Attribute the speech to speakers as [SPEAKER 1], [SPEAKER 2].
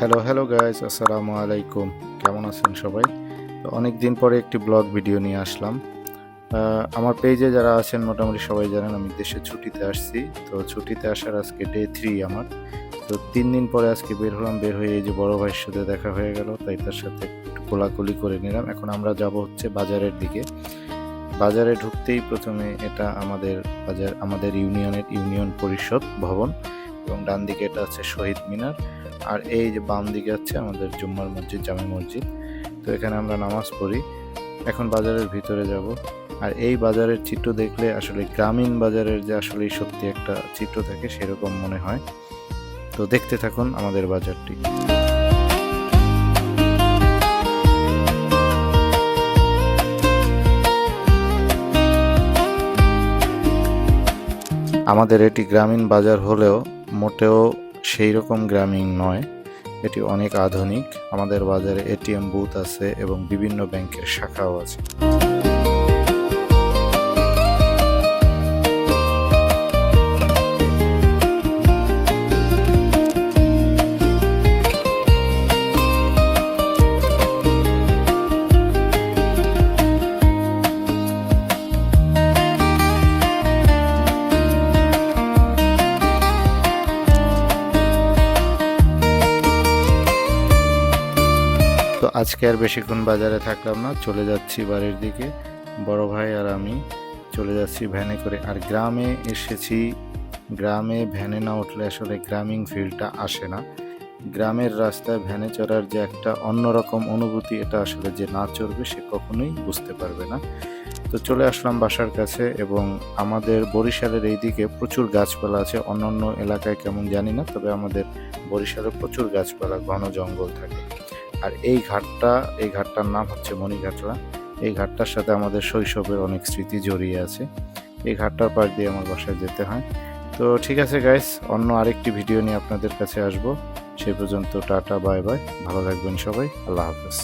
[SPEAKER 1] Hello guys, আসসালামু আলাইকুম। কেমন আছেন সবাই? তো অনেক দিন পরে একটি ব্লগ ভিডিও নিয়ে আসলাম। আমার পেজে যারা আছেন মোটামুটি সবাই জানেন আমি দেশে ছুটিতে আসছি। তো ছুটিতে আসার আজকে ডে 3 আমার। তো 3 দিন পরে আজকে বের হলাম। বের হয়ে এই যে বড় ভাইয়ের সাথে দেখা হয়ে গেল, তাই তার সাথে একটু কোলাকুলি করে নিলাম। এখন আমরা যাব হচ্ছে বাজারের দিকে। বাজারে ঢুকতেই প্রথমে এটা আমাদের বাজার, আমাদের ইউনিয়ন পরিষদ ভবন, এবং ডান দিকে এটা হচ্ছে শহীদ মিনার, আর এই যে বাম দিকে হচ্ছে আমাদের জুম্মার মসজিদ, জামে মসজিদ। তো এখানে আমরা নামাজ পড়ি। এখন বাজারের ভিতরে যাব। আর এই বাজারের চিত্র দেখলে আসলে গ্রামীণ বাজারের যে আসলে সত্যি একটা চিত্র থাকে সেরকম মনে হয়। তো দেখতে থাকুন আমাদের বাজারটি। আমাদের এটি গ্রামীণ বাজার হলেও মোটেও সেই রকম গ্রামীণ নয়, এটি অনেক আধুনিক। আমাদের বাজারে এটিএম বুথ আছে এবং বিভিন্ন ব্যাংকের শাখাও আছে। তো আজকে আর বেশিক্ষণ বাজারে থাকলাম না, চলে যাচ্ছি বাড়ির দিকে। বড় ভাই আর আমি চলে যাচ্ছি ভ্যানে করে। আর গ্রামে এসেছি, গ্রামে ভ্যানে না উঠলে আসলে গ্রামীণ ফিলটা আসে না। গ্রামের রাস্তায় ভ্যানে চড়ার যে একটা অন্যরকম অনুভূতি, এটা আসলে যে না চড়বে সে কখনোই বুঝতে পারবে না। তো চলে আসলাম বাসার কাছে, এবং আমাদের বরিশালের এই দিকে প্রচুর গাছপালা আছে। অন্যান্য এলাকায় কেমন জানি না, তবে আমাদের বরিশালে প্রচুর গাছপালা, ঘন জঙ্গল থাকে। আর এই ঘাটটার নাম হচ্ছে মণিঘাটলা। এই ঘাটটার সাথে আমাদের শৈশবের অনেক স্মৃতি জড়িয়ে আছে। এই ঘাটটার পাশ দিয়ে আমার বাসায় যেতে হয়। তো ঠিক আছে গাইস, অন্য আরেকটি ভিডিও নিয়ে আপনাদের কাছে আসবো। সেই পর্যন্ত টাটা, বাই বাই, ভালো থাকবেন সবাই, আল্লাহ হাফেজ।